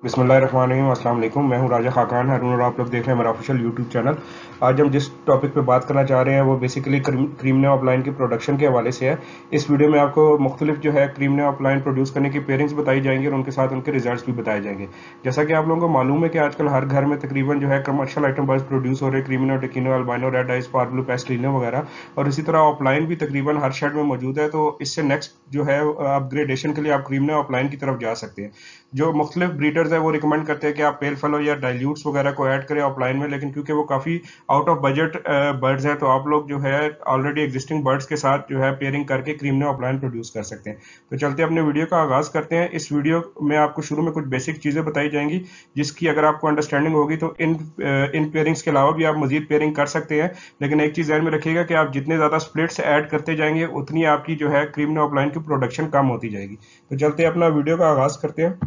बिस्मिल्लाहिर्रहमानिर्रहीम, अस्सलाम वालेकुम। मैं हूं राजा खाकान हारून और आप लोग देख रहे हैं मेरा ऑफिशियल यूट्यूब चैनल। आज हम जिस टॉपिक पे बात करना चाह रहे हैं वो बेसिकली क्रीमने ऑफलाइन की प्रोडक्शन के हवाले से है। इस वीडियो में आपको मुख्तलिफ जो है क्रीमने ऑफलाइन प्रोड्यूस करने की पेयरिंग्स बताई जाएंगी और उनके साथ उनके रिजल्ट्स भी बताए जाएंगे। जैसा कि आप लोगों को मालूम है कि आजकल हर घर में तकरीबन जो है कमर्शियल आइटम बस प्रोड्यूस हो रहे हैं, क्रीमिनो, टेकिनो, अल्बाइनो, रेड आइस, पार्बलू, पेस्टिलिनो वगैरह, और इसी तरह ऑफलाइन भी तकरीबन हर शेड में मौजूद है। तो इससे नेक्स्ट जो है अपग्रेडेशन के लिए आप क्रीमने ऑफलाइन की तरफ जा सकते हैं। जो मुख्तलिफ ब्रीडर्स है वो रिकमेंड करते हैं कि आप पेल फलो या डाइल्यूट्स वगैरह को ऐड करें ऑफलाइन में, लेकिन क्योंकि वो काफ़ी आउट ऑफ बजट बर्ड्स हैं तो आप लोग जो है ऑलरेडी एग्जिस्टिंग बर्ड्स के साथ जो है पेयरिंग करके क्रीमने ऑफलाइन प्रोड्यूस कर सकते हैं। तो चलते अपने वीडियो का आगाज़ करते हैं। इस वीडियो में आपको शुरू में कुछ बेसिक चीज़ें बताई जाएंगी जिसकी अगर आपको अंडरस्टैंडिंग होगी तो इन पेयरिंग्स के अलावा भी आप मजीद पेयरिंग कर सकते हैं। लेकिन एक चीज़ ध्यान में रखिएगा कि आप जितने ज़्यादा स्प्लिट्स ऐड करते जाएंगे उतनी आपकी जो है क्रीमने ऑफलाइन की प्रोडक्शन कम होती जाएगी। तो चलते अपना वीडियो का आगाज़ करते हैं।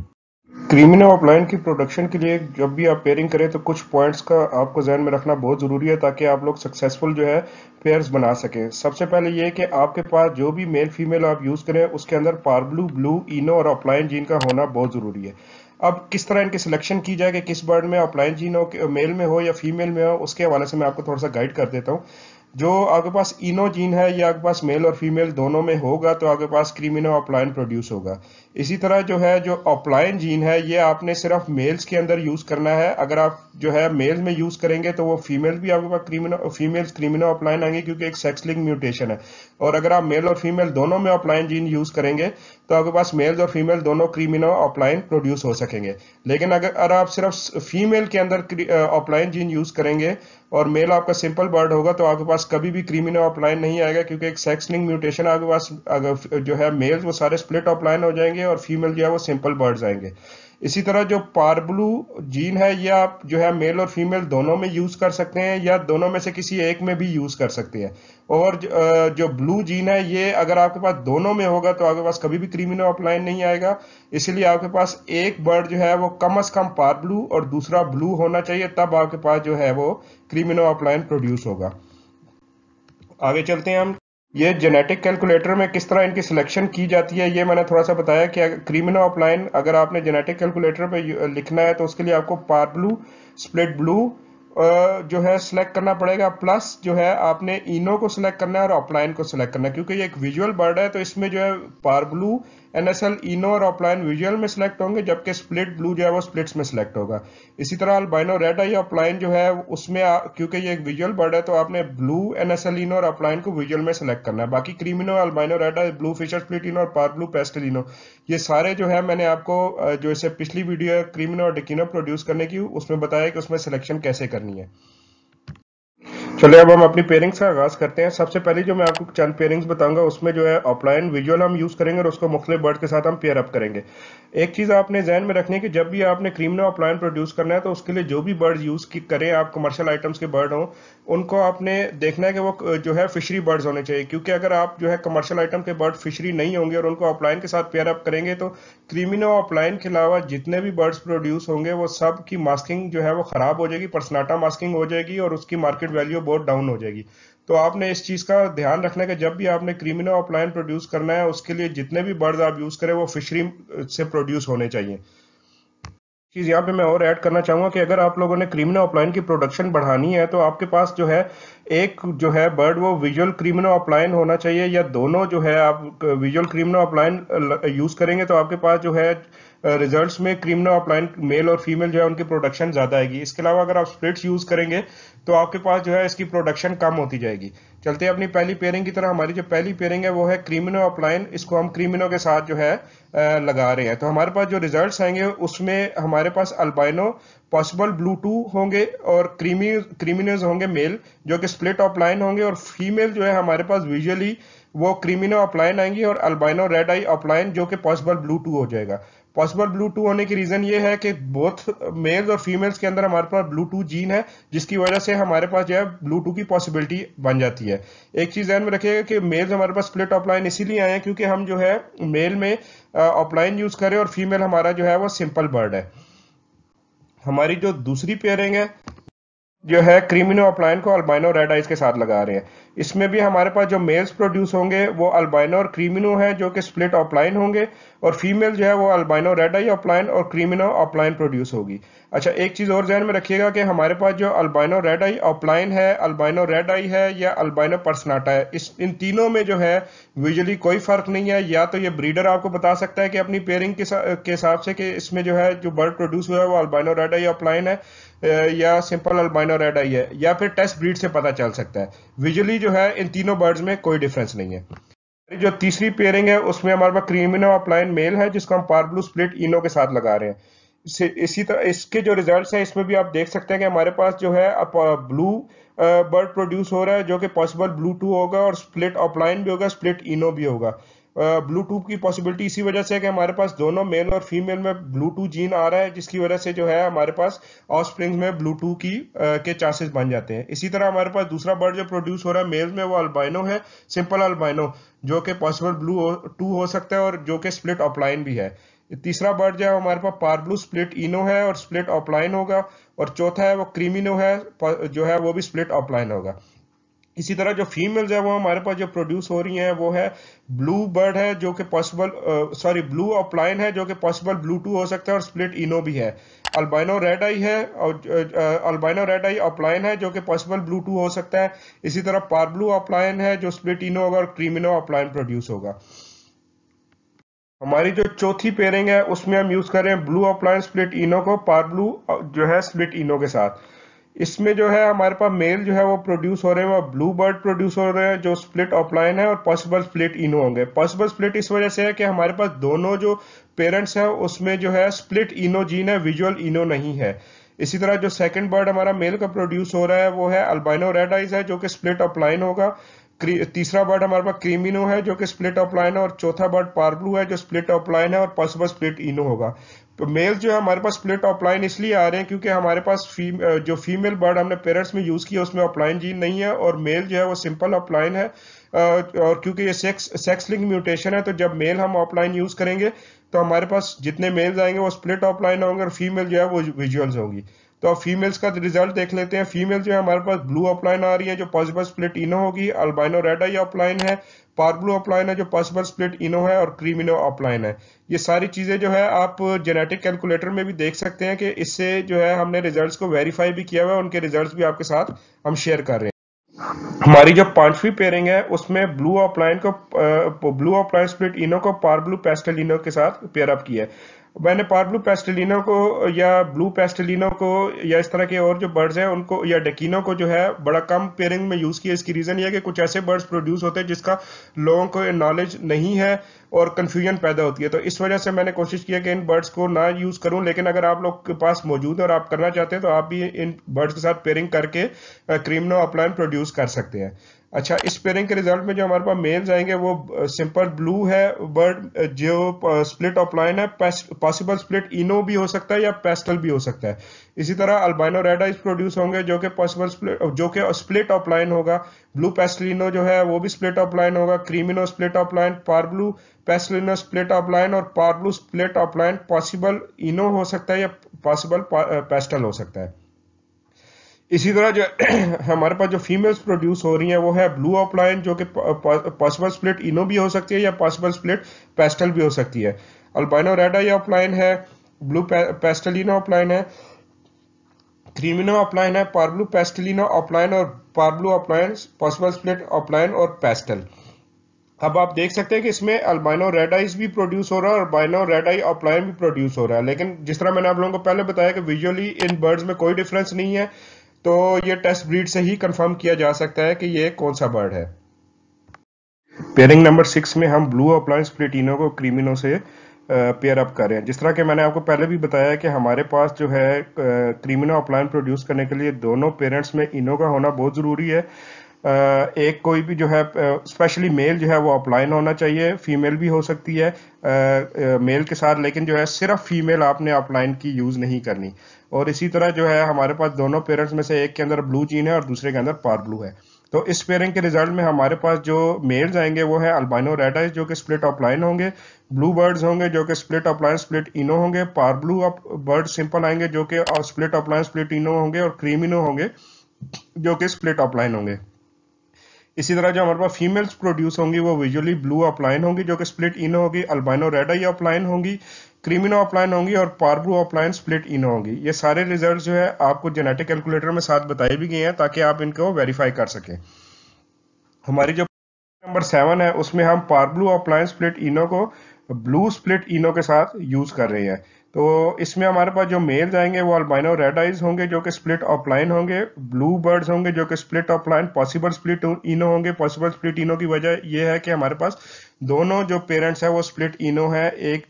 क्रीमिनो ऑफलाइन की प्रोडक्शन के लिए जब भी आप पेयरिंग करें तो कुछ पॉइंट्स का आपको ध्यान में रखना बहुत ज़रूरी है ताकि आप लोग सक्सेसफुल जो है पेयर्स बना सकें। सबसे पहले ये कि आपके पास जो भी मेल फीमेल आप यूज़ करें उसके अंदर पार्बलू, ब्लू, इनो और ऑफलाइन जीन का होना बहुत ज़रूरी है। अब किस तरह इनकी सिलेक्शन की जाए कि किस बर्ड में ऑफलाइन जीन हो, मेल में हो या फीमेल में हो, उसके हवाले से मैं आपको थोड़ा सा गाइड कर देता हूँ। जो आपके पास इनो जीन है या आपके पास मेल और फीमेल दोनों में होगा तो आपके पास क्रीमिनो ऑफलाइन प्रोड्यूस होगा। इसी तरह जो है जो ऑफलाइन जीन है ये आपने सिर्फ मेल्स के अंदर यूज करना है। अगर आप जो है मेल में यूज करेंगे तो वो फीमेल भी आपके पास क्रीमिनो ऑफलाइन आएंगे क्योंकि एक सेक्स लिंक म्यूटेशन है। और अगर आप मेल और फीमेल दोनों में ऑफलाइन जीन यूज करेंगे तो आपके पास मेल्स और फीमेल दोनों क्रीमिनो ऑफलाइन प्रोड्यूस हो सकेंगे। लेकिन अगर आप सिर्फ फीमेल के अंदर ऑफलाइन जीन यूज करेंगे और मेल आपका सिंपल बर्ड होगा तो आपके पास कभी भी क्रीमिनो ऑफलाइन नहीं आएगा क्योंकि एक सेक्स लिंक म्यूटेशन आपके पास अगर जो है मेल्स वो सारे स्प्लिट ऑफलाइन हो जाएंगे और फीमेल जो है वो सिंपल बर्ड्स आएंगे। इसी तरह जो पार्बलू जीन है ये आप जो है मेल और फीमेल दोनों में यूज कर सकते हैं या दोनों में से किसी एक में भी यूज कर सकते हैं। और जो ब्लू जीन है ये अगर आपके पास दोनों में होगा तो आपके पास कभी भी क्रीमिनो ऑफलाइन नहीं आएगा। इसलिए आपके पास एक बर्ड जो है वो कम से कम पार्बलू और दूसरा ब्लू होना चाहिए, तब आपके पास जो है वो क्रीमिनो ऑफलाइन प्रोड्यूस होगा। आगे चलते हैं हम। ये जेनेटिक कैलकुलेटर में किस तरह इनकी सिलेक्शन की जाती है ये मैंने थोड़ा सा बताया कि क्रीमिनो ऑफलाइन अगर आपने जेनेटिक कैलकुलेटर पे लिखना है तो उसके लिए आपको पार्बलू, स्प्लिट ब्लू जो है सिलेक्ट करना पड़ेगा, प्लस जो है आपने इनो को सिलेक्ट करना है और ऑफलाइन को सिलेक्ट करना है। क्योंकि ये एक विजुअल बर्ड है तो इसमें जो है पार्बलू, एनएसएल, इनो और ऑफलाइन विजुअल में सिलेक्ट होंगे जबकि स्प्लिट ब्लू जो है वो स्प्लिट्स में सिलेक्ट होगा। इसी तरह अल्बाइनो रेड आई ऑफलाइन जो है उसमें क्योंकि ये एक विजुअल बर्ड है तो आपने ब्लू, एनएसएल, इनो और ऑफलाइन को विजुअल में सिलेक्ट करना है। बाकी क्रीमिनो, अल्बाइनो रेड आई, ब्लू फिशर स्प्लिट इनो और पार्बलू पेस्टलिनो ये सारे जो है मैंने आपको जो इससे पिछली वीडियो है क्रीमिनो और डिकिनो प्रोड्यूस करने की उसमें बताया कि उसमें सिलेक्शन कैसे करनी है। चलिए अब हम अपनी पेयरिंग्स का आगाज करते हैं। सबसे पहले जो मैं आपको चंद पेयरिंग्स बताऊंगा उसमें जो है ऑफलाइन विजुअल हम यूज करेंगे और उसको मुख्तलिफ बर्ड के साथ हम पेयर अप करेंगे। एक चीज आपने ध्यान में रखनी है कि जब भी आपने क्रीमिनो ऑफलाइन प्रोड्यूस करना है तो उसके लिए जो भी बर्ड यूज करें, आप कमर्शियल आइटम्स के बर्ड हों, उनको आपने देखना है कि वो जो है फिशरी बर्ड्स होने चाहिए। क्योंकि अगर आप जो है कमर्शियल आइटम के बर्ड फिशरी नहीं होंगे और उनको ऑफलाइन के साथ पेयर अप करेंगे तो क्रीमिनो ऑफलाइन के अलावा जितने भी बर्ड्स प्रोड्यूस होंगे वो सब की मास्किंग जो है वो खराब हो जाएगी, पर्सनाटा मास्किंग हो जाएगी और उसकी मार्केट वैल्यू बहुत डाउन हो जाएगी। तो आपने इस चीज का ध्यान रखना है कि जब भी आपने क्रीमिनो ऑफलाइन प्रोड्यूस करना है उसके लिए जितने भी बर्ड्स आप यूज करें वो फिशरी से प्रोड्यूस होने चाहिए। चीज यहाँ पे मैं और ऐड करना चाहूंगा कि अगर आप लोगों ने क्रीमिनो ऑफलाइन की प्रोडक्शन बढ़ानी है तो आपके पास जो है एक जो है बर्ड वो विजुअल क्रीमिनो ऑफलाइन होना चाहिए या दोनों जो है आप विजुअल क्रीमिनो ऑफलाइन यूज करेंगे तो आपके पास जो है रिजल्ट्स में क्रीमिनो ऑफलाइन मेल और फीमेल जो है उनकी प्रोडक्शन ज्यादा आएगी। इसके अलावा अगर आप स्प्लिट्स यूज करेंगे तो आपके पास जो है इसकी प्रोडक्शन कम होती जाएगी। चलते हैं अपनी पहली पेयरिंग की तरह। हमारी जो पहली पेयरिंग है वो है क्रीमिनो ऑफलाइन, इसको हम क्रीमिनो के साथ जो है लगा रहे हैं। तो हमारे पास जो रिजल्ट्स आएंगे उसमें हमारे पास अल्बाइनो, पॉसिबल ब्लू टू होंगे और क्रीमिनोज होंगे मेल जो कि स्प्लिट ऑफलाइन होंगे, और फीमेल जो है हमारे पास विजुअली वो क्रीमिनो ऑफलाइन आएंगी और अल्बाइनो रेड आई ऑफलाइन जो कि पॉसिबल ब्लू टू हो जाएगा। पॉसिबल ब्लू टू होने की रीजन ये है कि बोथ मेल्स और फीमेल्स के अंदर हमारे पास ब्लू टू जीन है जिसकी वजह से हमारे पास जो है ब्लू टू की पॉसिबिलिटी बन जाती है। एक चीज ध्यान में रखिएगा कि मेल्स हमारे पास स्प्लिट ऑफलाइन इसीलिए आए हैं क्योंकि हम जो है मेल में ऑफलाइन यूज करें और फीमेल हमारा जो है वो सिंपल बर्ड है। हमारी जो दूसरी पेयरिंग है जो है क्रीमिनो अपलाइन को अल्बाइनो रेड आइज के साथ लगा रहे हैं। इसमें भी हमारे पास जो मेल्स प्रोड्यूस होंगे वो अल्बाइनो और क्रीमिनो है जो कि स्प्लिट ऑफलाइन होंगे, और फीमेल जो है वो अल्बाइनो रेड आई ऑफलाइन और क्रीमिनो ऑफलाइन प्रोड्यूस होगी। अच्छा, एक चीज और ध्यान में रखिएगा कि हमारे पास जो अल्बाइनो रेड आई ऑफलाइन है, अल्बाइनो रेड आई है या अल्बाइनो पर्सनाटा है, इस इन तीनों में जो है विजुअली कोई फर्क नहीं है। या तो ये ब्रीडर आपको बता सकता है कि अपनी पेयरिंग के हिसाब से कि इसमें जो है जो बर्ड प्रोड्यूस हुआ है वो अल्बाइनो रेड आई ऑफलाइन है या सिंपल अल्बाइनो रेड आई है, या फिर टेस्ट ब्रीड से पता चल सकता है। विजुअली जो है इन तीनों बर्ड्स में कोई डिफरेंस नहीं है। जो तीसरी पेयरिंग है उसमें हमारे पास क्रीमिनो अपलाइन मेल है जिसको हम पार्ब्लू स्प्लिट इनो के साथ लगा रहे हैं। इसी तरह इसके जो रिजल्ट्स हैं इसमें भी आप देख सकते हैं कि हमारे पास जो है ब्लू बर्ड प्रोड्यूस हो रहा है जो कि पॉसिबल ब्लू टू होगा, और स्प्लिट अपलाइन भी होगा, स्प्लिट इनो भी होगा। ब्लू टू की पॉसिबिलिटी इसी वजह से है कि हमारे पास दोनों मेल और फीमेल में ब्लू टू जीन आ रहा है, जिसकी वजह से जो है हमारे पास ऑफस्प्रिंग में ब्लू टू के चांसेस बन जाते हैं। इसी तरह हमारे पास दूसरा बर्ड जो प्रोड्यूस हो रहा है मेल में वो अल्बाइनो है, सिंपल अल्बाइनो, जो कि पॉसिबल ब्लू टू हो सकता है और जो कि स्प्लिट ऑफलाइन भी है। तीसरा बर्ड जो है हमारे पास पार्ब्लू स्प्लिट इनो है और स्प्लिट ऑफलाइन होगा, और चौथा है वो क्रीमिनो है जो है वो भी स्प्लिट ऑफलाइन होगा। इसी तरह जो फीमेल्स है वो हमारे पास जो प्रोड्यूस हो रही हैं वो है ब्लू बर्ड है जो कि पॉसिबल ब्लू ऑफलाइन है जो कि पॉसिबल ब्लू टू हो सकता है और स्प्लिट इनो भी है। अल्बाइनो रेड आई है और अल्बाइनो रेड आई ऑफलाइन है जो कि पॉसिबल ब्लू टू हो सकता है। इसी तरह पार्ब्लू ऑफलाइन है जो स्प्लिट इनो होगा, और क्रीमिनो ऑफलाइन प्रोड्यूस होगा। हमारी जो चौथी पेयरिंग है उसमें हम यूज कर रहे हैं ब्लू ऑफलाइन स्प्लिट इनो को पार्ब्लू जो है स्प्लिट इनो के साथ। इसमें जो है हमारे पास मेल जो है वो प्रोड्यूस हो रहे हैं, वो ब्लू बर्ड प्रोड्यूस हो रहे हैं जो स्प्लिट ऑफलाइन है, और पॉसिबल स्प्लिट इनो होंगे। पॉसिबल स्प्लिट इस वजह से है कि हमारे पास दोनों जो पेरेंट्स हैं उसमें जो है स्प्लिट इनो जीन है, विजुअल इनो नहीं है। इसी तरह जो सेकंड बर्ड हमारा मेल का प्रोड्यूस हो रहा है वो है अल्बाइनो रेड आइज है जो कि स्प्लिट ऑफलाइन होगा। तीसरा बर्ड हमारे पास क्रीमिनो है जो कि स्प्लिट ऑफलाइन है, और चौथा बर्ड पार्ब्लू है जो स्प्लिट ऑफलाइन है और पॉसिबल स्प्लिट इनो होगा। तो मेल जो है हमारे पास स्प्लिट ऑफलाइन इसलिए आ रहे हैं क्योंकि हमारे पास जो फीमेल बर्ड हमने पेरेंट्स में यूज किया उसमें ऑफलाइन जीन नहीं है, और मेल जो है वो सिंपल ऑफलाइन है। और क्योंकि ये सेक्स लिंक म्यूटेशन है तो जब मेल हम ऑफलाइन यूज करेंगे तो हमारे पास जितने मेल्स आएंगे वो स्प्लिट ऑफलाइन होंगे, और फीमेल जो है वो विजुअल्स होंगी। तो अब फीमेल्स का रिजल्ट देख लेते हैं। फीमेल जो है हमारे पास ब्लू अपलाइन आ रही है जो पॉसिबल स्प्लिट इनो होगी, अल्बाइनो रेड आई अपलाइन है, पार्ब्लू अपलाइन है जो पॉसिबल स्प्लिट इनो है, और क्रीमिनो अपलाइन है। ये सारी चीजें जो है आप जेनेटिक कैलकुलेटर में भी देख सकते हैं कि इससे जो है हमने रिजल्ट्स को वेरीफाई भी किया हुआ है, उनके रिजल्ट्स भी आपके साथ हम शेयर कर रहे हैं। हमारी जो पांचवी पेयरिंग है उसमें ब्लू अपलाइन स्प्लिट इनो को पार्ब्लू पेस्टलिनो के साथ पेयर अप किया है। मैंने पार्ब्लू पेस्टलिनो को या ब्लू पेस्टलिनो को या इस तरह के और जो बर्ड्स हैं उनको या डेकिनो को जो है बड़ा कम पेयरिंग में यूज किया। इसकी रीजन ये है कि कुछ ऐसे बर्ड्स प्रोड्यूस होते हैं जिसका लोगों को नॉलेज नहीं है और कंफ्यूजन पैदा होती है, तो इस वजह से मैंने कोशिश किया कि इन बर्ड्स को ना यूज करूं। लेकिन अगर आप लोग के पास मौजूद है और आप करना चाहते हैं तो आप भी इन बर्ड्स के साथ पेयरिंग करके क्रीमिनो अपलाइन प्रोड्यूस कर सकते हैं। अच्छा, इस पेयरिंग के रिजल्ट में जो हमारे पास मेल्स आएंगे वो सिंपल ब्लू है बर्ड जो स्प्लिट ऑफलाइन है, पॉसिबल स्प्लिट इनो भी हो सकता है या पेस्टल भी हो सकता है। इसी तरह अल्बाइनो रेड आइज प्रोड्यूस होंगे जो कि पॉसिबल जो कि स्प्लिट ऑफलाइन होगा। ब्लू पेस्टलिनो जो है वो भी स्प्लिट ऑफलाइन होगा, क्रीमिनो स्प्लिट ऑफलाइन, पार्ब्लू पेस्टलिनो स्प्लिट ऑफलाइन, और पार्ब्लू स्प्लिट ऑफलाइन पॉसिबल इनो हो सकता है या पॉसिबल पेस्टल हो सकता है। इसी तरह जो हमारे पास जो फीमेल्स प्रोड्यूस हो रही हैं वो है ब्लू ऑफलाइन जो कि पॉसिबल स्प्लिट इनो भी हो सकती है या पॉसिबल स्प्लिट पेस्टल भी हो सकती है। अल्बाइनो रेड आई ऑफलाइन है, ब्लू पेस्टलिनो ऑफलाइन है, क्रीमिनो ऑफलाइन है, पार्ब्लू पेस्टलिनो ऑफलाइन, और पार्ब्लू ऑफलाइन पॉसिबल स्प्लिट ऑफलाइन और पेस्टल। अब आप देख सकते हैं कि इसमें अल्बाइनो रेड आइज भी प्रोड्यूस हो रहा है और अल्बाइनो रेड आई ऑफलाइन भी प्रोड्यूस हो रहा है। लेकिन जिस तरह मैंने आप लोगों को पहले बताया कि विजुअली इन बर्ड्स में कोई डिफरेंस नहीं है, तो ये टेस्ट ब्रीड से ही कंफर्म किया जा सकता है कि ये कौन सा बर्ड है। पेयरिंग नंबर 6 में हम ब्लू अपलाइन स्प्लिटिनो को क्रीमिनो से पेयर अप कर रहे हैं। जिस तरह के मैंने आपको पहले भी बताया कि हमारे पास जो है क्रीमिनो अपलाइन प्रोड्यूस करने के लिए दोनों पेरेंट्स में इनो का होना बहुत ज़रूरी है। एक कोई भी जो है स्पेशली मेल जो है वो अपलाइन होना चाहिए, फीमेल भी हो सकती है मेल के साथ, लेकिन जो है सिर्फ फीमेल आपने अपलाइन की यूज़ नहीं करनी। और इसी तरह जो है हमारे पास दोनों पेरेंट्स में से एक के अंदर ब्लू जीन है और दूसरे के अंदर पार्ब्लू है। तो इस पेयरिंग के रिजल्ट में हमारे पास जो मेल्स आएंगे वो है अल्बाइनो रेड आइज जो कि स्प्लिट ऑफलाइन होंगे, ब्लू बर्ड्स होंगे जो कि स्प्लिट ऑफलाइन स्प्लिट इनो होंगे, पार्ब्लू बर्ड सिंपल आएंगे जो कि स्प्लिट ऑफलाइन स्प्लिट इनो होंगे, और क्रीमिनो होंगे जो कि स्प्लिट ऑफलाइन होंगे। इसी तरह जो हमारे पास फीमेल्स प्रोड्यूस होंगी वो विजुअली ब्लू ऑफलाइन होंगी जो कि स्प्लिट इनो होगी, अल्बाइनो रेड आई ऑफलाइन होंगी, क्रीमिनो ऑफलाइन होंगी और पारब्लू ऑफलाइन स्प्लिट इनो होंगी। ये सारे रिजल्ट जो है आपको जेनेटिक कैलकुलेटर में साथ बताए भी गए हैं ताकि आप इनको वेरीफाई कर सकें। हमारी जो नंबर 7 है उसमें हम पारब्लू ऑफलाइन स्प्लिट इनो को ब्लू स्प्लिट इनो के साथ यूज कर रहे हैं। तो इसमें हमारे पास जो मेल जाएंगे वो अल्बाइनो रेड आइज होंगे जो कि स्प्लिट ऑफलाइन होंगे, ब्लू बर्ड्स होंगे जो कि split opaline possible split ino होंगे। पॉसिबल स्प्लिट इनो की वजह यह है कि हमारे पास दोनों जो पेरेंट्स है वो स्प्लिट इनो है, एक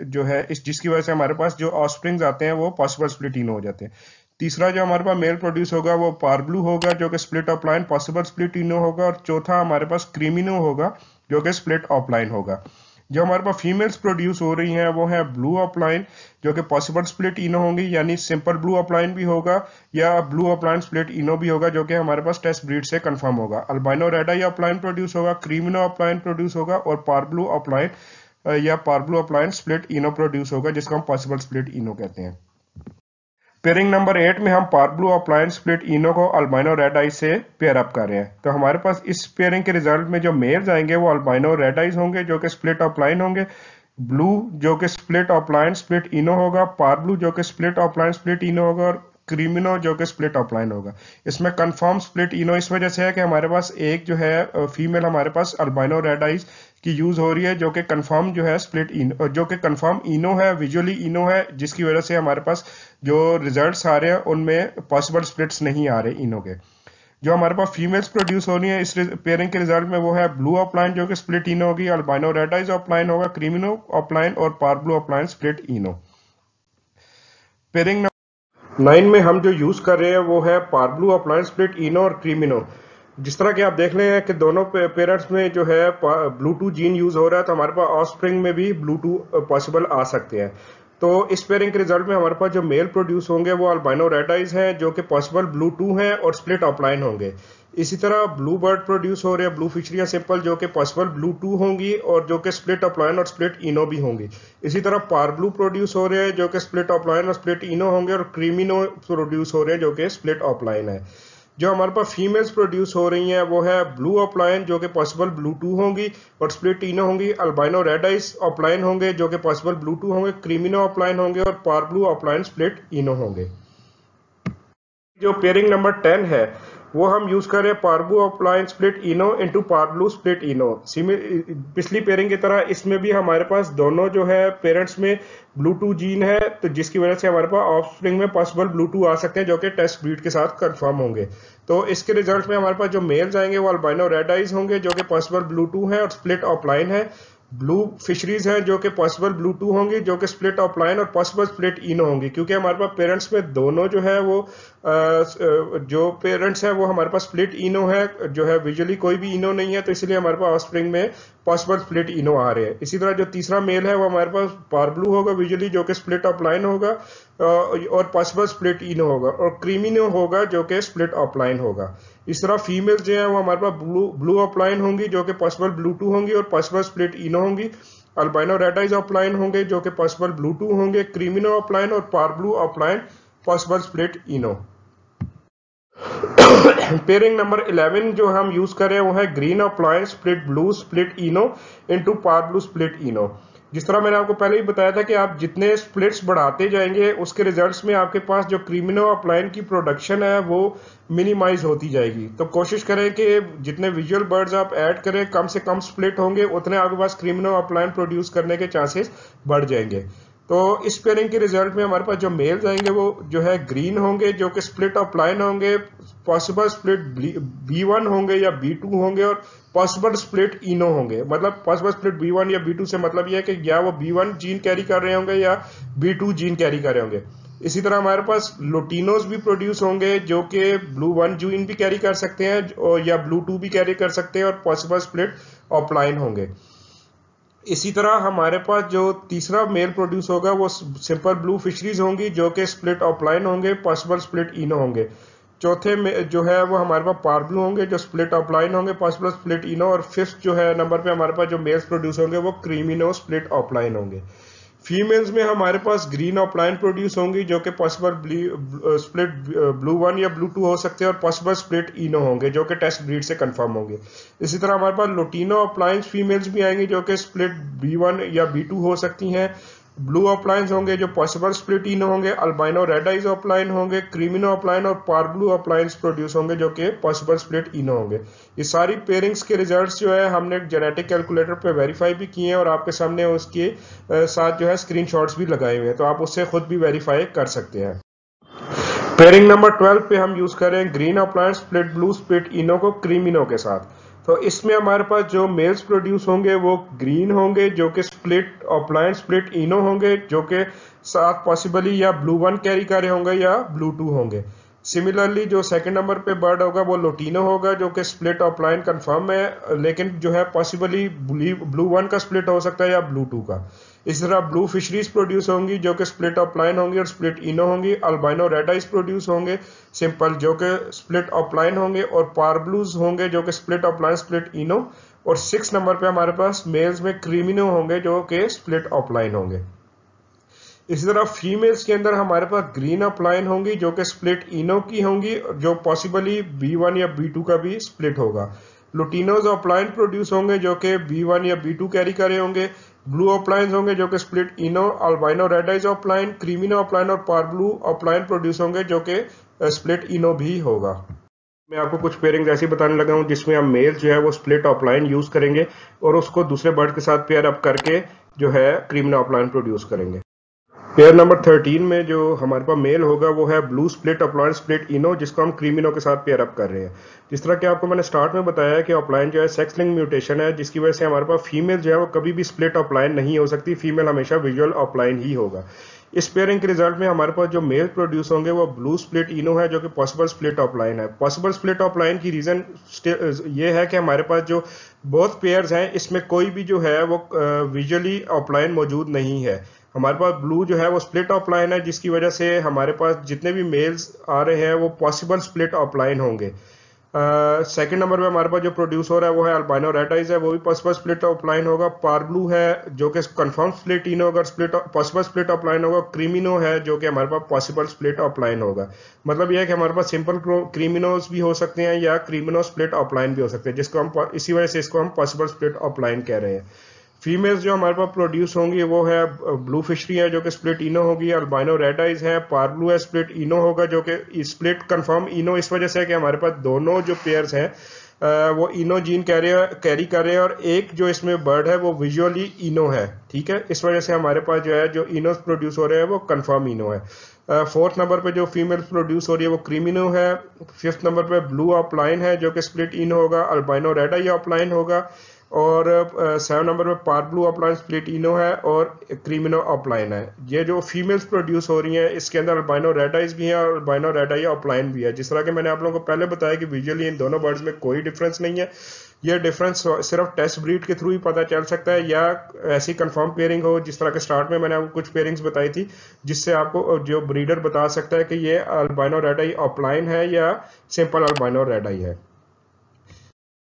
जो है इस जिसकी वजह से हमारे पास जो ऑफस्प्रिंग्स आते हैं वो पॉसिबल स्प्लिट इनो हो जाते हैं। तीसरा जो हमारे पास मेल प्रोड्यूस होगा वो पारब्लू होगा जो कि स्प्लिट ऑफलाइन पॉसिबल स्प्लिट इनो होगा, और चौथा हमारे पास क्रीमिनो होगा जो कि स्प्लिट ऑफलाइन होगा। जो हमारे पास फीमेल्स प्रोड्यूस हो रही हैं वो है ब्लू ऑफलाइन जो कि पॉसिबल स्प्लिट इनो होंगी, यानी सिंपल ब्लू ऑफलाइन भी होगा या ब्लू ऑफलाइन स्प्लिट इनो भी होगा जो कि हमारे पास टेस्ट ब्रीड से कंफर्म होगा। Albino red eye offline produce होगा, क्रीमिनो ऑफलाइन प्रोड्यूस होगा और पारब्लू ऑफलाइन या पारब्लू ऑफलाइन स्प्लिट इनो प्रोड्यूस होगा जिसको हम पॉसिबल स्प्लिट इनो कहते हैं। पेयरिंग नंबर 8 में हम पारब्लू ऑफलाइन स्प्लिट इनो को अल्बाइनो रेड आई से पेयर अप कर रहे हैं। तो हमारे पास इस पेयरिंग के रिजल्ट में जो मेल्स आएंगे वो अल्बाइनो रेड आइज होंगे जो कि स्प्लिट ऑफलाइन होंगे, ब्लू जो कि स्प्लिट ऑफलाइन स्प्लिट इनो होगा, पारब्लू जो कि स्प्लिट ऑफलाइन स्प्लिट इनो होगा और क्रीमिनो जो कि स्प्लिट ऑफलाइन होगा। इसमें कंफर्म स्प्लिट इनो इस वजह से है कि हमारे पास एक जो है फीमेल हमारे पास अल्बाइनो रेड आइज की यूज हो रही है जो कि कंफर्म जो है स्प्लिट इनो जो कि कंफर्म इनो है, विजुअली इनो है, जिसकी वजह से हमारे पास जो रिजल्ट्स आ रहे हैं उनमें पॉसिबल स्प्लिट्स नहीं आ रहे इनो के। जो हमारे पास फीमेल्स प्रोड्यूस हो रही है इस पेयरिंग के रिजल्ट में वो है ब्लू ऑफलाइन जो कि स्प्लिट इनो होगी, अल्बाइनो रेड आइज ऑफलाइन होगा, क्रीमिनो ऑफलाइन और पारब्लू ऑफलाइन स्प्लिट इनो। पेयरिंग 9 में हम जो यूज कर रहे हैं वो है पारब्लू ऑफलाइन स्प्लिट इनो और क्रीमिनो। जिस तरह कि आप देख रहे हैं कि दोनों पेरेंट्स में जो है ब्लू2 जीन यूज हो रहा है तो हमारे पास ऑफस्प्रिंग में भी ब्लू2 पॉसिबल आ सकते हैं। तो इस पेयरिंग के रिजल्ट में हमारे पास जो मेल प्रोड्यूस होंगे वो अल्बाइनो रेड आइज हैं जो कि पॉसिबल ब्लू2 हैं और स्प्लिट ऑफलाइन होंगे। इसी तरह ब्लू बर्ड प्रोड्यूस हो रहे हैं, ब्लू फिशरियां सिंपल जो कि पॉसिबल ब्लू2 होंगी और जो कि स्प्लिट ऑफलाइन और स्प्लिट इनो भी होंगी। इसी तरह पारब्लू प्रोड्यूस हो रहे हैं जो कि स्प्लिट ऑफलाइन और स्प्लिट इनो होंगे और क्रीमिनो प्रोड्यूस हो रहे हैं जो कि स्प्लिट ऑफलाइन है। जो हमारे पास फीमेल्स प्रोड्यूस हो रही हैं वो है ब्लू ऑफलाइन जो कि पॉसिबल ब्लू2 होंगी और स्प्लिट इनो होंगी, अल्बाइनो रेड आइज ऑफलाइन होंगे जो कि पॉसिबल ब्लू2 होंगे, क्रीमिनो ऑफलाइन होंगे और पारब्लू ऑफलाइन स्प्लिट इनो होंगे। जो पेयरिंग नंबर 10 है वो हम यूज कर रहे हैं पारब्लू ऑफलाइन स्प्लिट इनो इनटू पारब्लू स्प्लिट इनो। पिछली पेयरिंग की तरह इसमें भी हमारे पास दोनों जो है पेरेंट्स में ब्लू2 जीन है तो जिसकी वजह से हमारे पास ऑफस्प्रिंग में पॉसिबल ब्लू2 आ सकते हैं जो कि टेस्ट ब्रीड के साथ कंफर्म होंगे। तो इसके रिजल्ट में हमारे पास जो मेल्स आएंगे वो अल्बाइनो रेड आइज होंगे जो कि पॉसिबल ब्लू2 है और स्प्लिट ऑफलाइन है, ब्लू फिशरीज हैं जो कि पॉसिबल ब्लू2 होंगी जो कि स्प्लिट ऑफलाइन और पॉसिबल स्प्लिट इनो होंगी। क्योंकि हमारे पास पेरेंट्स में दोनों जो है वो जो पेरेंट्स हैं वो हमारे पास स्प्लिट इनो है, जो है विजुअली कोई भी इनो नहीं है तो इसलिए हमारे पास ऑफस्प्रिंग में पॉसिबल स्प्लिट इनो आ रहे हैं। इसी तरह जो तीसरा मेल है वो हमारे पास पारब्लू होगा विजुअली जो कि स्प्लिट ऑफलाइन होगा और पॉसिबल स्प्लिट इनो होगा, और क्रीमिनो होगा जो कि स्प्लिट ऑफलाइन होगा। इस तरह फीमेल्स जो है वो हमारे पास ब्लू ऑफलाइन होंगी जो कि पॉसिबल ब्लू2 होंगी और पॉसिबल स्प्लिट इनो होंगी, अल्बाइनो रेड आइज ऑफलाइन होंगे जो कि पॉसिबल ब्लू2 होंगे, क्रीमिनो ऑफलाइन और पारब्लू ऑफलाइन पॉसिबल स्प्लिट इनो। पेयरिंग नंबर 11 जो हम यूज कर रहे हैं वो है green offline split blue split इनो इनटू पारब्लू स्प्लिट इनो। जिस तरह मैंने आपको पहले ही बताया था कि आप जितने स्प्लिट्स बढ़ाते जाएंगे उसके रिजल्ट्स में आपके पास जो क्रीमिनो ऑफलाइन की प्रोडक्शन है वो मिनिमाइज होती जाएगी। तो कोशिश करें कि जितने विजुअल बर्ड्स आप ऐड करें कम से कम स्प्लिट होंगे उतने आपके पास क्रीमिनो ऑफलाइन प्रोड्यूस करने के चांसेस बढ़ जाएंगे। तो इस पेयरिंग के रिजल्ट में हमारे पास जो मेल्स आएंगे वो जो है ग्रीन होंगे जो कि स्प्लिट ऑफलाइन होंगे, पॉसिबल स्प्लिट B1 होंगे या B2 होंगे और पॉसिबल स्प्लिट इनो होंगे। मतलब पॉसिबल स्प्लिट B1 या B2 से मतलब यह है कि या वो B1 जीन कैरी कर रहे होंगे या B2 जीन कैरी कर रहे होंगे। इसी तरह हमारे पास लोटिनोज भी प्रोड्यूस होंगे जो कि ब्लू1 जीन भी कैरी कर सकते हैं या ब्लू2 भी कैरी कर सकते हैं और पॉसिबल स्प्लिट ऑफलाइन होंगे। इसी तरह हमारे पास जो तीसरा मेल प्रोड्यूस होगा वो सिंपल ब्लू फिशरीज होंगी जो कि स्प्लिट ऑफलाइन होंगे, पॉसिबल स्प्लिट इनो होंगे। चौथे में जो है वो हमारे पास पारब्लू होंगे जो स्प्लिट ऑफलाइन होंगे, पॉसिबल स्प्लिट इनो, और फिफ्थ जो है नंबर पे हमारे पास जो मेल्स प्रोड्यूस होंगे वो क्रीमिनो स्प्लिट ऑफलाइन होंगे। फीमेल्स में हमारे पास ग्रीन ऑफलाइन प्रोड्यूस होंगी जो कि पॉसिबल स्प्लिट ब्लू 1 या ब्लू 2 हो सकते हैं, और पॉसिबल स्प्लिट इनो होंगे जो कि टेस्ट ब्रीड से कंफर्म होंगे। इसी तरह हमारे पास लुटिनो ऑफलाइन फीमेल्स भी आएंगी जो कि स्प्लिट B1 या B2 हो सकती हैं। ब्लू ऑफलाइन होंगे जो पॉसिबल स्प्लिट इनो होंगे, अल्बाइनो रेड आइज ऑफलाइन होंगे, क्रीमिनो ऑफलाइन और पार ब्लू ऑफलाइन प्रोड्यूस होंगे जो कि पॉसिबल स्प्लिट इनो होंगे। ये सारी पेयरिंग्स के रिजल्ट्स जो है हमने जेनेटिक कैलकुलेटर पे वेरीफाई भी किए हैं और आपके सामने उसके साथ जो है स्क्रीनशॉट्स भी लगाए हुए हैं, तो आप उससे खुद भी वेरीफाई कर सकते हैं। पेयरिंग नंबर 12 पे हम यूज कर रहे हैं green offline split blue split ino को क्रीमिनो के साथ। तो इसमें हमारे पास जो मेल्स प्रोड्यूस होंगे वो ग्रीन होंगे जो कि स्प्लिट ऑफलाइन स्प्लिट इनो होंगे जो कि साथ पॉसिबली या ब्लू 1 कैरी कर रहे होंगे या ब्लू 2 होंगे। सिमिलरली जो सेकंड नंबर पे बर्ड होगा वो लुटिनो होगा जो कि स्प्लिट ऑफलाइन कंफर्म है, लेकिन जो है पॉसिबली ब्लू 1 का स्प्लिट हो सकता है या ब्लू 2 का। इस तरह ब्लू फिशरीज प्रोड्यूस होंगी जो कि स्प्लिट ऑफलाइन होंगी और स्प्लिट इनो होंगी। अल्बाइनो रेड आइज प्रोड्यूस होंगे सिंपल जो कि स्प्लिट ऑफलाइन होंगे, और पार ब्लूज होंगे जो कि स्प्लिट ऑफलाइन स्प्लिट इनो। और 6 नंबर पे हमारे पास मेल्स में क्रीमिनो होंगे जो कि स्प्लिट ऑफलाइन होंगे। इसी तरह फीमेल्स के अंदर हमारे पास ग्रीन ऑफलाइन होंगी जो कि स्प्लिट इनो की होंगी जो पॉसिबली B1 या B2 का भी स्प्लिट होगा। लुटिनोज ऑफलाइन प्रोड्यूस होंगे जो कि B1 या B2 कैरी करे होंगे। ब्लू ऑफलाइन होंगे जो कि split ino, albino red eyes opaline, creamino opaline और पार ब्लू ऑफलाइन प्रोड्यूस होंगे जो कि स्प्लिट इनो भी होगा। मैं आपको कुछ पेयरिंग्स ऐसी बताने लगा हूं जिसमें हम मेल जो है वो स्प्लिट ऑफलाइन यूज करेंगे और उसको दूसरे बर्ड के साथ पेयर अप करके जो है क्रीमिनो ऑफलाइन प्रोड्यूस करेंगे। पेयर नंबर 13 में जो हमारे पास मेल होगा वो है ब्लू स्प्लिट ऑफलाइन स्प्लिट इनो, जिसको हम क्रीमिनो के साथ पेयर अप कर रहे हैं। जिस तरह कि आपको मैंने स्टार्ट में बताया कि ऑफलाइन जो है सेक्स लिंक म्यूटेशन है, जिसकी वजह से हमारे पास फीमेल जो है वो कभी भी स्प्लिट ऑफलाइन नहीं हो सकती, फीमेल हमेशा विजुअल ऑफलाइन ही होगा। इस पेयरिंग के रिजल्ट में हमारे पास जो मेल प्रोड्यूस होंगे वो ब्लू स्प्लिट इनो है जो कि पॉसिबल स्प्लिट ऑफलाइन है। पॉसिबल स्प्लिट ऑफलाइन की रीजन ये है कि हमारे पास जो बोथ पेयर्स हैं इसमें कोई भी जो है वो विजुअली ऑफलाइन मौजूद नहीं है। हमारे पास ब्लू जो है वो स्प्लिट ऑफलाइन है, जिसकी वजह से हमारे पास जितने भी मेल्स आ रहे हैं वो पॉसिबल स्प्लिट ऑफलाइन होंगे। सेकंड नंबर पे हमारे पास जो प्रोड्यूस हो रहा है वो है अल्बाइनो रेड आइज है, वो भी पॉसिबल स्प्लिट ऑफलाइन होगा। पार ब्लू है जो कि कंफर्म स्प्लिट इनो होगा, स्प्लिट पॉसिबल स्प्लिट ऑफलाइन होगा। क्रीमिनो है जो कि हमारे पास पॉसिबल स्प्लिट ऑफलाइन होगा। मतलब यह है कि हमारे पास सिंपल क्रीमिनोस भी हो सकते हैं या क्रीमिनो स्प्लिट ऑफलाइन भी हो सकते हैं, जिसको हम इसी वजह से इसको हम पॉसिबल स्प्लिट ऑफलाइन कह रहे हैं। फीमेल्स जो हमारे पास प्रोड्यूस होंगी वो है ब्लू फिशरी है जो कि स्प्लिट इनो होगी, अल्बाइनो रेड आइज है, पार ब्लू है स्प्लिट इनो होगा जो कि स्प्लिट कंफर्म इनो इस वजह से है कि हमारे पास दोनों जो पेयर्स हैं वो इनो जीन कैरी कर रहे हैं और एक जो इसमें बर्ड है वो विजुअली इनो है। ठीक है, इस वजह से हमारे पास जो है जो इनो प्रोड्यूस हो रहे हैं वो कंफर्म इनो है। फोर्थ नंबर पे जो फीमेल प्रोड्यूस हो रही है वो क्रीमिनो है। फिफ्थ नंबर पे ब्लू ऑफलाइन है जो कि स्प्लिट इनो होगा, अल्बाइनो रेड आई ऑफलाइन होगा। और 7 नंबर पे पार ब्लू ऑफलाइन स्प्लिट इनो है और क्रीमिनो ऑफलाइन है। ये जो फीमेल्स प्रोड्यूस हो रही हैं इसके अंदर अल्बाइनो रेड आइज भी है और अल्बाइनो रेड आई ऑफलाइन भी है। जिस तरह के मैंने आप लोगों को पहले बताया कि विजुअली इन दोनों बर्ड्स में कोई डिफरेंस नहीं है, ये डिफरेंस सिर्फ टेस्ट ब्रीड के थ्रू ही पता चल सकता है या ऐसी कंफर्म पेयरिंग हो जिस तरह के स्टार्ट में मैंने आपको कुछ पेयरिंग्स बताई थी जिससे आपको जो ब्रीडर बता सकता है कि ये अल्बाइनो रेड आई ऑफलाइन है या सिंपल अल्बाइनो रेड आई है।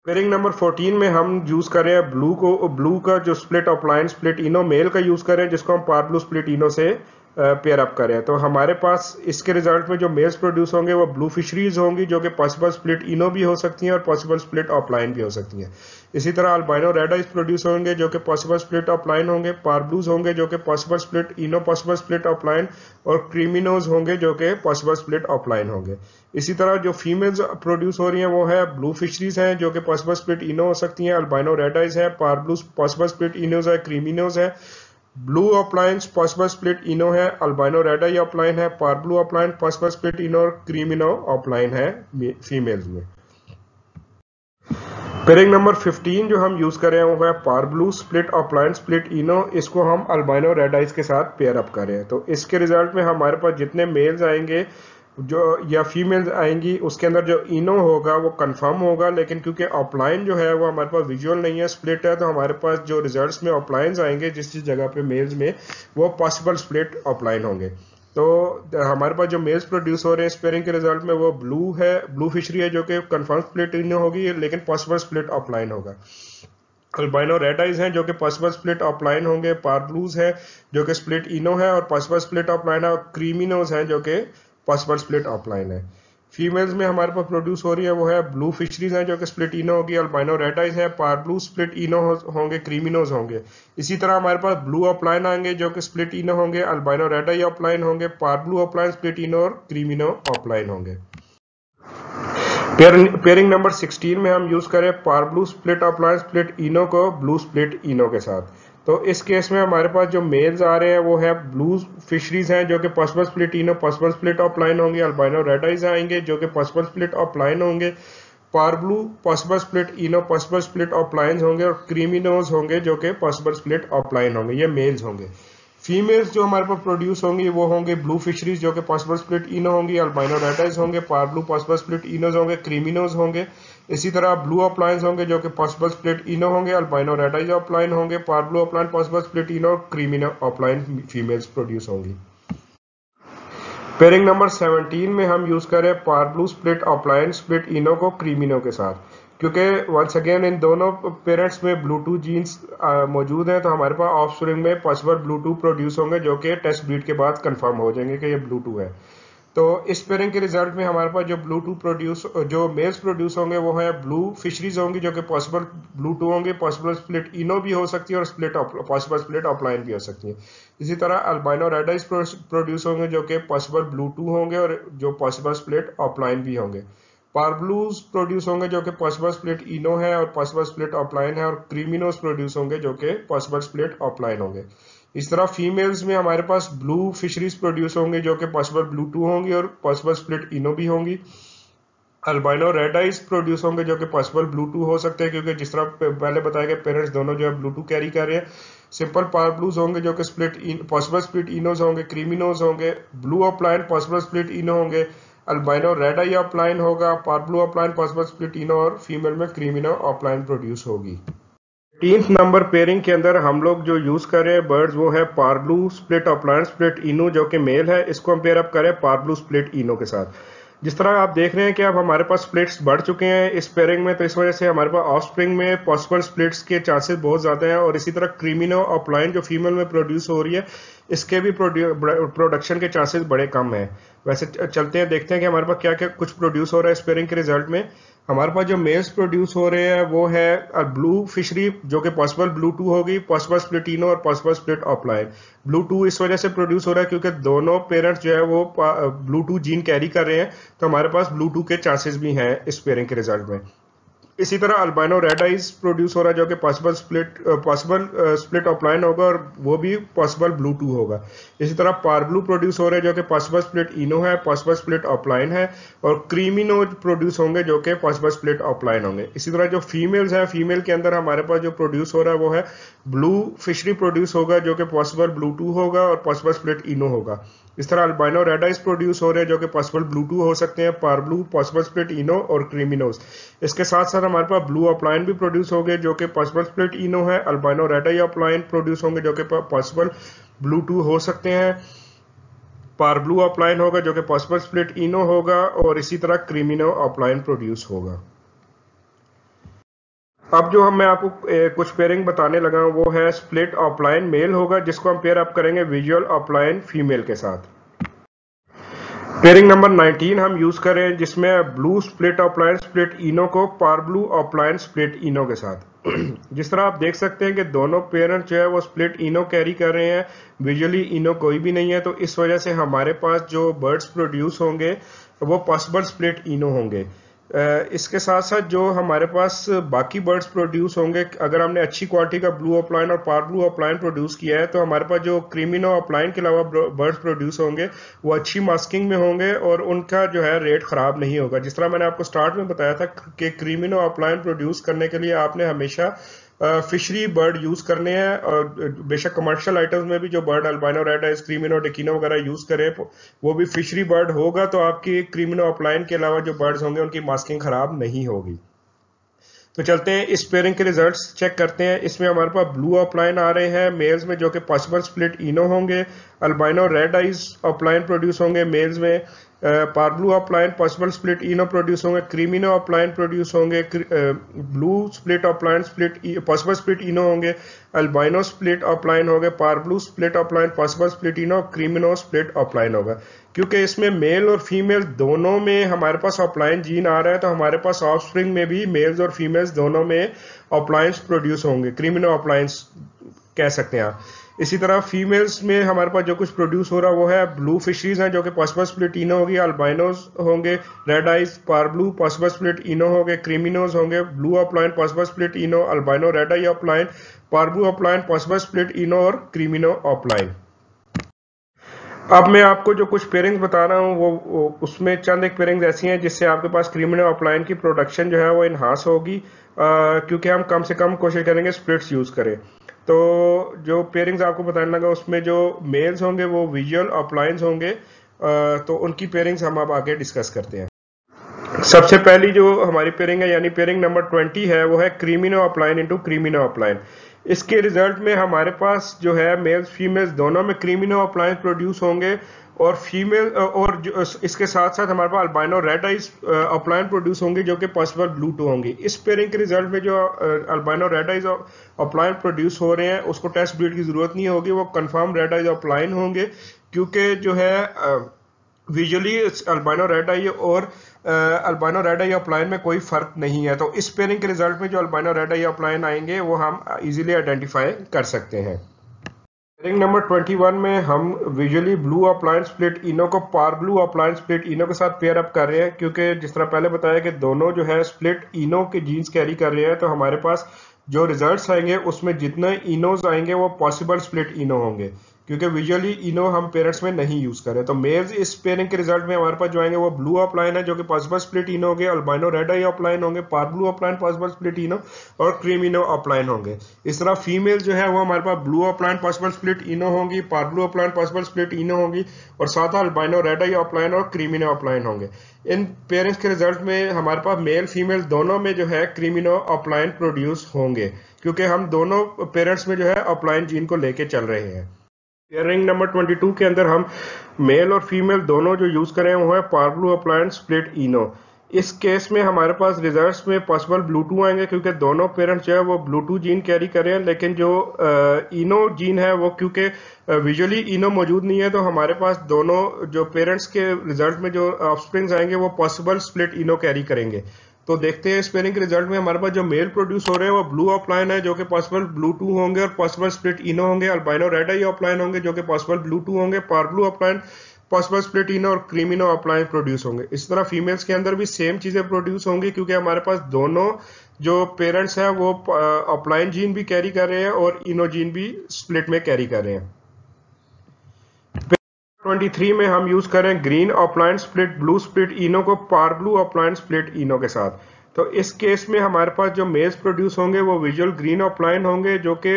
पेयरिंग नंबर 14 में हम यूज कर रहे हैं ब्लू का जो स्प्लिट ऑफलाइन स्प्लिट इनो मेल का यूज कर रहे हैं जिसको हम पार ब्लू स्प्लिट इनो से पेयर अप कर रहे हैं। तो हमारे पास इसके रिजल्ट में जो मेल्स प्रोड्यूस होंगे वो ब्लू फिशरीज होंगी जो कि पॉसिबल स्प्लिट इनो भी हो सकती हैं और पॉसिबल स्प्लिट ऑफलाइन भी हो सकती हैं। इसी तरह अल्बाइनो रेड आइज प्रोड्यूस होंगे जो कि पॉसिबल स्प्लिट ऑफलाइन होंगे, पार ब्लूज होंगे जो कि possible split ino possible split offline और क्रीमिनोज होंगे जो कि पॉसिबल स्प्लिट ऑफलाइन होंगे। इसी तरह जो फीमेल्स प्रोड्यूस हो रही हैं वो है ब्लू फिशरीज हैं जो कि पॉसिबल स्प्लिट इनो हो सकती हैं, अल्बाइनो रेड आइज है, par blue possible split inos है, क्रीमिनोज है। Blue opaline possible split ino है, अल्बाइनो रेड आई ऑफलाइन है, par blue opaline possible split ino और क्रीमिनो ऑफलाइन है फीमेल्स में। पेयरिंग नंबर 15 जो हम यूज कर रहे हैं वो है par blue split offline split ino, इसको हम अल्बाइनो रेड आइज के साथ पेयर अप कर रहे हैं। तो इसके रिजल्ट में हमारे पास जितने मेल्स आएंगे जो या फीमेल्स आएंगी उसके अंदर जो इनो होगा वो कंफर्म होगा, लेकिन क्योंकि ऑफलाइन जो है वो हमारे पास विजुअल नहीं है, स्प्लिट है, तो हमारे पास जो रिजल्ट्स में ऑफलाइन आएंगे जिस जगह पे मेल्स में वो पॉसिबल स्प्लिट ऑफलाइन होंगे। तो हमारे पास जो मेल्स प्रोड्यूस हो रहे हैं इस पेयरिंग के रिजल्ट में वो ब्लू है, ब्लू फिशरी है जो कि कंफर्म स्प्लिट इनो होगी लेकिन पॉसिबल स्प्लिट ऑफलाइन होगा। अल्बाइनो रेड आइज हैं जो कि पॉसिबल स्प्लिट ऑफलाइन होंगे, पार ब्लूज है जो कि स्प्लिट इनो है और पॉसिबल स्प्लिट ऑफलाइन है, और क्रीमिनोज हैं जो कि पॉसिबल स्प्लिट ऑफलाइन है। फीमेल्स में हमारे पास प्रोड्यूस हो रही है वो है ब्लू फिशरीज हैं जो कि स्प्लिट इनो होगी, अल्बाइनो रेड आइज है, पार ब्लू स्प्लिट इनो होंगे, क्रीमिनोज होंगे। इसी तरह हमारे पास ब्लू ऑफलाइन आएंगे जो कि स्प्लिट इनो होंगे, अल्बाइनो रेड आई ऑफलाइन होंगे, par blue opaline, split ino और क्रीमिनो ऑफलाइन होंगे। पेयरिंग नंबर 16 में हम यूज करें par blue split offline split ino को ब्लू स्प्लिट इनो के साथ। तो इस केस में हमारे पास जो मेल्स आ रहे हैं वो है ब्लू फिशरीज हैं जो कि possible split ino possible split opaline होंगे, अल्बाइनो रेड आइज आएंगे जो कि पॉसिबल स्प्लिट ऑफलाइन होंगे, par blue possible split ino possible split opaline होंगे, और क्रीमिनोज होंगे जो कि पॉसिबल स्प्लिट ऑफलाइन होंगे। ये मेल्स होंगे। फीमेल्स जो हमारे पास प्रोड्यूस होंगी वो होंगे ब्लू फिशरीज जो कि पॉसिबल स्प्लिट इनो होंगी, अल्बाइनो रेड आइज होंगे, पार ब्लू पॉसिबल स्प्लिट इनोज होंगे, क्रीमिनोज होंगे। इसी तरह ब्लू ऑफलाइन होंगे जो कि पॉसिबल स्प्लिट इनो होंगे, अल्बाइनो रेड आइज ऑफलाइन होंगे, par blue opaline possible split ino और क्रीमिनो ऑफलाइन फीमेल्स प्रोड्यूस होंगी। पेयरिंग नंबर 17 में हम यूज करें par blue split offline split ino को क्रीमिनो के साथ, क्योंकि वंस अगेन इन दोनों पेरेंट्स में ब्लू2 जीन्स मौजूद हैं, तो हमारे पास ऑफस्प्रिंग में पॉसिबल ब्लू2 प्रोड्यूस होंगे जो कि टेस्ट ब्रीड के बाद कंफर्म हो जाएंगे कि ये ब्लू2 है। तो इस पेयरिंग के रिजल्ट में हमारे पास जो ब्लू2 प्रोड्यूस जो मेल्स प्रोड्यूस होंगे वो है ब्लू फिशरीज होंगी जो कि पॉसिबल ब्लू2 होंगे, पॉसिबल स्प्लिट इनो भी हो सकती है और पॉसिबल स्प्लिट ऑफलाइन भी हो सकती है। इसी तरह अल्बाइनो रेड आइज प्रोड्यूस होंगे जो कि पॉसिबल ब्लू2 होंगे और जो पॉसिबल स्प्लिट ऑफलाइन भी होंगे। पार ब्लूज प्रोड्यूस होंगे जो कि पॉसिबल स्प्लिट इनो है और पॉसिबल स्प्लिट ऑफलाइन है, और क्रीमिनोज प्रोड्यूस होंगे जो कि पॉसिबल स्प्लिट ऑफलाइन होंगे। इस तरह फीमेल्स में हमारे पास ब्लू फिशरीज प्रोड्यूस होंगे जो कि पॉसिबल ब्लू2 होंगी और पॉसिबल स्प्लिट इनो भी होंगी। अल्बाइनो रेड आइज प्रोड्यूस होंगे जो कि पॉसिबल ब्लू2 हो सकते हैं, क्योंकि जिस तरह पहले बताया गया पेरेंट्स दोनों जो है ब्लू2 कैरी कर रहे हैं। सिंपल पार ब्लूज होंगे जो कि पॉसिबल स्प्लिट इनोज होंगे, क्रीमिनोज होंगे, blue opaline possible split ino होंगे, अल्बाइनो रेड आई ऑफलाइन होगा, par blue opaline possible split ino और फीमेल में क्रीमिनो ऑफलाइन प्रोड्यूस होगी। 18 नंबर पेयरिंग के अंदर हम लोग जो यूज कर रहे हैं बर्ड्स वो है par blue split offline split ino जो कि मेल है, इसको हम पेयर अप करें पार ब्लू स्प्लिट इनो के साथ। जिस तरह आप देख रहे हैं कि अब हमारे पास स्प्लिट्स बढ़ चुके हैं इस पेयरिंग में, तो इस वजह से हमारे पास ऑफस्प्रिंग में पॉसिबल स्प्लिट्स के चांसेस बहुत ज्यादा हैं, और इसी तरह क्रीमिनो ऑफलाइन जो फीमेल में प्रोड्यूस हो रही है इसके भी प्रोडक्शन के चांसेस बड़े कम हैं। वैसे चलते हैं देखते हैं कि हमारे पास क्या क्या कुछ प्रोड्यूस हो रहा है इस पेयरिंग के रिजल्ट में। हमारे पास जो मेल्स प्रोड्यूस हो रहे हैं वो है ब्लू फिशरी जो कि पॉसिबल ब्लू2 होगी, पॉसिबल स्प्लिट इनो और पॉसिबल स्प्लिट ऑफलाइन। ब्लू2 इस वजह से प्रोड्यूस हो रहा है क्योंकि दोनों पेरेंट्स जो है वो ब्लू2 जीन कैरी कर रहे हैं, तो हमारे पास ब्लू2 के चांसेस भी हैं इस पेयरिंग के रिजल्ट में। इसी तरह अल्बाइनो रेड आइज प्रोड्यूस हो रहा है जो कि पॉसिबल स्प्लिट ऑफलाइन होगा और वो भी पॉसिबल ब्लू2 होगा। इसी तरह पार ब्लू प्रोड्यूस हो रहे हैं जो कि पॉसिबल स्प्लिट इनो है, पॉसिबल स्प्लिट ऑफलाइन है, और क्रीमिनो प्रोड्यूस होंगे जो कि पॉसिबल स्प्लिट ऑफलाइन होंगे। इसी तरह जो फीमेल्स हैं, फीमेल के अंदर हमारे पास जो प्रोड्यूस हो रहा है वो है ब्लू फिशरी प्रोड्यूस होगा जो कि पॉसिबल ब्लू2 होगा और पॉसिबल स्प्लिट इनो होगा। इस तरह अल्बाइनो रेड आइज प्रोड्यूस हो रहे हैं जो कि पॉसिबल ब्लू2 हो सकते हैं, पार ब्लू पॉसिबल स्प्लिट इनो और क्रीमिनोज। इसके साथ साथ हमारे पास ब्लू ऑफलाइन भी प्रोड्यूस होंगे जो कि पॉसिबल स्प्लिट इनो है, albino red eye offline produce होंगे जो कि पॉसिबल ब्लू2 हो सकते हैं, पार ब्लू ऑफलाइन होगा जो कि पॉसिबल स्प्लिट इनो होगा, और इसी तरह क्रीमिनो ऑफलाइन प्रोड्यूस होगा। अब जो मैं आपको कुछ पेयरिंग बताने लगा हूं वो है स्प्लिट ऑफलाइन मेल होगा जिसको हम पेयर अप करेंगे विजुअल ऑफलाइन फीमेल के साथ। पेयरिंग नंबर 19 हम यूज करें जिसमें blue split offline split ino को पार ब्लू ऑफलाइन स्प्लिट इनो के साथ। जिस तरह आप देख सकते हैं कि दोनों पेरेंट्स जो है वो स्प्लिट इनो कैरी कर रहे हैं, विजुअली इनो कोई भी नहीं है, तो इस वजह से हमारे पास जो बर्ड्स प्रोड्यूस होंगे वो पॉसिबल स्प्लिट इनो होंगे। इसके साथ साथ जो हमारे पास बाकी बर्ड्स प्रोड्यूस होंगे, अगर हमने अच्छी क्वालिटी का ब्लू ऑफलाइन और पार ब्लू ऑफलाइन प्रोड्यूस किया है तो हमारे पास जो क्रीमिनो ऑफलाइन के अलावा बर्ड्स प्रोड्यूस होंगे वो अच्छी मास्किंग में होंगे और उनका जो है रेट खराब नहीं होगा। जिस तरह मैंने आपको स्टार्ट में बताया था कि क्रीमिनो ऑफलाइन प्रोड्यूस करने के लिए आपने हमेशा फिशरी बर्ड यूज करने हैं, और बेशक कमर्शियल आइटम्स में भी जो बर्ड अल्बाइनो रेड आइज क्रीमिनो डिकिनो वगैरह यूज करें वो भी फिशरी बर्ड होगा, तो आपकी क्रीमिनो ऑफलाइन के अलावा जो बर्ड्स होंगे उनकी मास्किंग खराब नहीं होगी। तो चलते हैं इस पेयरिंग के रिजल्ट्स चेक करते हैं। इसमें हमारे पास ब्लू ऑफलाइन आ रहे हैं मेल्स में जो कि पॉसिबल स्प्लिट इनो होंगे, albino red eyes opaline produce होंगे मेल्स में, parblue opaline possible split ino produce होंगे, क्रीमिनो अपलाइन प्रोड्यूस होंगे, blue split opaline split possible split ino होंगे, अल्बाइनो स्प्लिट अपलाइन होंगे, parblue split opaline possible split ino, creamino split opaline होगा। क्योंकि इसमें mail और फीमेल दोनों में हमारे पास अपलाइन जीन आ रहा है, तो हमारे पास ऑफस्प्रिंग में भी मेल्स और फीमेल्स दोनों में अपलाइंस प्रोड्यूस होंगे, क्रीमिनो अपलाइंस कह सकते हैं आप। इसी तरह फीमेल्स में हमारे पास जो कुछ प्रोड्यूस हो रहा है वो है ब्लू फिशरीज हैं जो कि पॉसिबल स्प्लिट इनो होगी, अल्बाइनोज होंगे, red eyes parblue possible split ino होंगे, क्रीमिनोज होंगे, blue opaline possible split ino, albino red eye opaline, parblue opaline possible split ino और क्रीमिनो अपलाइन। अब मैं आपको जो कुछ पेयरिंग्स बता रहा हूँ वो उसमें चंद एक पेयरिंग्स ऐसी हैं जिससे आपके पास क्रीमिनो अपलाइन की प्रोडक्शन जो है वो इन्हांस होगी, क्योंकि हम कम से कम कोशिश करेंगे स्प्लिट्स यूज करें। तो जो पेयरिंग्स आपको बताने लगा उसमें जो मेल्स होंगे वो विजुअल अपलाइंस होंगे, तो उनकी पेयरिंग्स हम अब आगे डिस्कस करते हैं। सबसे पहली जो हमारी पेयरिंग है यानी पेयरिंग नंबर 20 है वो है क्रीमिनो अपलाइन इनटू क्रीमिनो अपलाइन। इसके रिजल्ट में हमारे पास जो है मेल्स फीमेल्स दोनों में क्रीमिनो अपलाइन प्रोड्यूस होंगे और फीमेल और इसके साथ साथ हमारे पास albino red eyes opaline produce होंगे जो कि पॉसिबल ब्लू टू होंगी। इस पेयरिंग के रिजल्ट में जो albino red eyes opaline produce हो रहे हैं उसको टेस्ट ब्रीड की जरूरत नहीं होगी, वो कंफर्म रेड आइज अपलाइन होंगे, क्योंकि जो है विजुअली अल्बाइनो रेड आई और अल्बाइनो रेड आई अपलाइन में कोई फर्क नहीं है। तो इस पेयरिंग के रिजल्ट में जो अल्बाइनो रेड आई अपलाइन आएंगे वो हम इजीली आइडेंटिफाई कर सकते हैं। पेयरिंग नंबर 21 में हम visually blue upline split ino को पार्ब्लू अपलाइन स्प्लिट इनो के साथ पेयर अप कर रहे हैं, क्योंकि जिस तरह पहले बताया कि दोनों जो है स्प्लिट इनो के जीन्स कैरी कर रहे हैं, तो हमारे पास जो रिजल्ट्स आएंगे उसमें जितने इनोज आएंगे वो पॉसिबल स्प्लिट इनो होंगे, क्योंकि विजुअली इनो हम पेरेंट्स में नहीं यूज करें। तो मेल्स इस पेयरिंग के रिजल्ट में हमारे पास जो आएंगे वो ब्लू अपलाइन है जो कि पॉसिबल स्प्लिट इनो होंगे, अल्बाइनो रेड आई अपलाइन होंगे, पार्ब्लू अपलाइन पॉसिबल स्प्लिट इनो और क्रीमिनो अपलाइन होंगे। इस तरह फीमेल जो है वो हमारे पास blue opaline possible split ino होंगी, parblue opaline possible split ino होंगी और साथ अल्बाइनो रेड आई अपलाइन और क्रीमिनो अपलाइन होंगे। इन पेरेंट्स के रिजल्ट में हमारे पास मेल फीमेल दोनों में जो है क्रीमिनो अपलाइन प्रोड्यूस होंगे, क्योंकि हम दोनों पेरेंट्स में जो है अपलाइन जीन को लेके चल रहे हैं। पेयरिंग नंबर 22 के अंदर हम मेल और फीमेल दोनों जो यूज करें वो है पार्ब्लू अपलाइन स्प्लिट इनो। इस केस में हमारे पास रिजल्ट्स में पॉसिबल ब्लू2 आएंगे, क्योंकि दोनों पेरेंट्स जो है वो ब्लू2 जीन कैरी कर रहे हैं, लेकिन जो इनो जीन है वो क्योंकि विजुअली इनो मौजूद नहीं है, तो हमारे पास दोनों जो पेरेंट्स के रिजल्ट में जो ऑफस्प्रिंग्स आएंगे वो पॉसिबल स्प्लिट इनो कैरी करेंगे। तो देखते हैं इस पेयरिंग के रिजल्ट में हमारे पास जो मेल प्रोड्यूस हो रहे हैं वो ब्लू अपलाइन है जो कि पॉसिबल ब्लू2 होंगे और पॉसिबल स्प्लिट इनो होंगे, अल्बाइनो रेड आई अपलाइन होंगे जो कि पॉसिबल ब्लू2 होंगे, पार्ब्लू अपलाइन पॉसिबल स्प्लिट इनो और क्रीमिनो अपलाइन प्रोड्यूस होंगे। इस तरह फीमेल्स के अंदर भी सेम चीजें प्रोड्यूस होंगी, क्योंकि हमारे पास दोनों जो पेरेंट्स हैं वो अपलाइन जीन भी कैरी कर रहे हैं और इनो जीन भी स्प्लिट में कैरी कर रहे हैं। 23 में हम यूज करें green opaline split blue split ino को पार्ब्लू अपलाइन स्प्लिट इनो के साथ। तो इस केस में हमारे पास जो मेल्स प्रोड्यूस होंगे वो विजुअल ग्रीन अपलाइन होंगे जो कि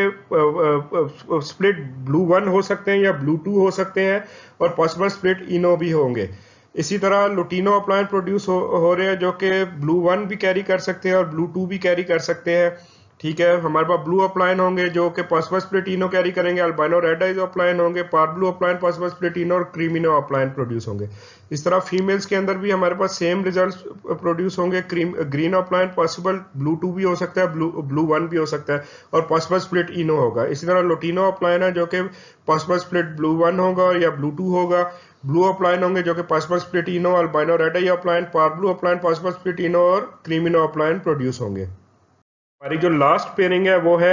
स्प्लिट ब्लू 1 हो सकते हैं या ब्लू 2 हो सकते हैं और पॉसिबल स्प्लिट इनो भी होंगे। इसी तरह लुटिनो अपलाइन प्रोड्यूस हो रहे हैं जो कि ब्लू 1 भी कैरी कर सकते हैं और ब्लू 2 भी कैरी कर सकते हैं। ठीक है, हमारे पास ब्लू अपलाइन होंगे जो कि पॉसिबल स्प्लिट इनो कैरी करेंगे, अल्बाइनो रेड आइज अपलाइन होंगे, पार्ब्लू अपलाइन पॉसिबल स्प्लिट इनो और क्रीमिनो अपलाइन प्रोड्यूस होंगे। इस तरह फीमेल्स के अंदर भी हमारे पास सेम रिजल्ट्स प्रोड्यूस होंगे, ग्रीन अपलाइन पॉसिबल ब्लू 2 भी हो सकता है, ब्लू 1 भी हो सकता है और पॉसिबल स्प्लिट इनो होगा। इसी तरह लुटिनो अपलाइन है जो कि पॉसिबल स्प्लिट ब्लू 1 होगा या ब्लू 2 होगा, ब्लू अपलाइन होंगे जो कि possible split ino, albino red eye opaline, parblue opaline possible split ino और क्रीमिनो अपलाइन प्रोड्यूस होंगे। हमारी जो लास्ट पेयरिंग है वो है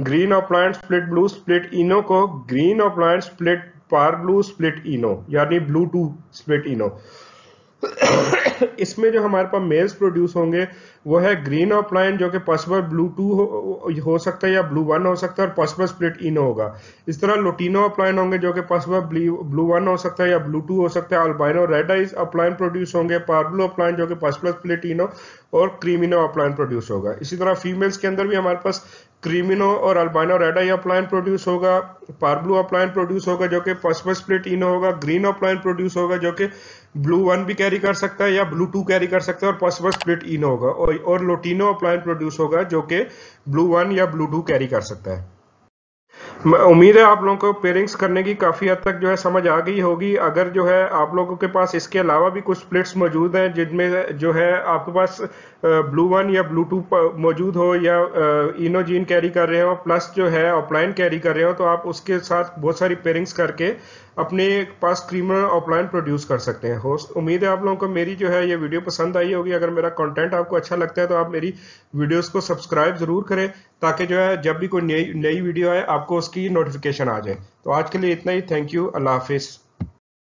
green opaline split blue split ino को green opaline split parblue split ino यानी ब्लू 2 स्प्लिट इनो। इसमें जो हमारे पास मेल्स प्रोड्यूस होंगे वो है ग्रीन अपलाइन जो कि पॉसिबल ब्लू 2 हो सकता है या ब्लू 1 हो सकता है और पॉसिबल स्प्लिट इनो होगा। इस तरह लुटिनो अपलाइन होंगे जो कि पॉसिबल ब्लू 1 हो सकता है या ब्लू 2 हो सकता है, albino red eyes opaline produce होंगे, पार्ब्लू अपलाइन जो कि पॉसिबल स्प्लिट इनो और क्रीमिनो अपलाइन प्रोड्यूस होगा। इसी तरह फीमेल्स के अंदर भी हमारे पास क्रीमिनो और albino red eye upline produce होगा, पार्ब्लू अपलाइन प्रोड्यूस होगा जो कि पॉसिबल स्प्लिट इनो होगा, ग्रीन अपलाइन प्रोड्यूस होगा जो कि ब्लू 1 भी कैरी कर सकता है या ब्लू 2 कैरी कर सकता है और पॉसिबल स्प्लिट इनो होगा, और लुटिनो अपलाइन प्रोड्यूस होगा जो कि ब्लू 1 या ब्लू 2 कैरी कर सकता है। उम्मीद है आप लोगों को पेयरिंग्स करने की काफ़ी हद तक जो है समझ आ गई होगी। अगर जो है आप लोगों के पास इसके अलावा भी कुछ स्प्लिट्स मौजूद हैं जिनमें जो है आपके पास ब्लू वन या ब्लू टू मौजूद हो या इनोजीन कैरी कर रहे हो प्लस जो है ऑफलाइन कैरी कर रहे हो, तो आप उसके साथ बहुत सारी पेयरिंग्स करके अपने पास क्रीमर ऑफलाइन प्रोड्यूस कर सकते हैं। हो उम्मीद है आप लोगों को मेरी जो है ये वीडियो पसंद आई होगी। अगर मेरा कंटेंट आपको अच्छा लगता है तो आप मेरी वीडियोस को सब्सक्राइब जरूर करें, ताकि जो है जब भी कोई नई वीडियो आए आपको उसकी नोटिफिकेशन आ जाए। तो आज के लिए इतना ही। Thank you. Allah Hafiz.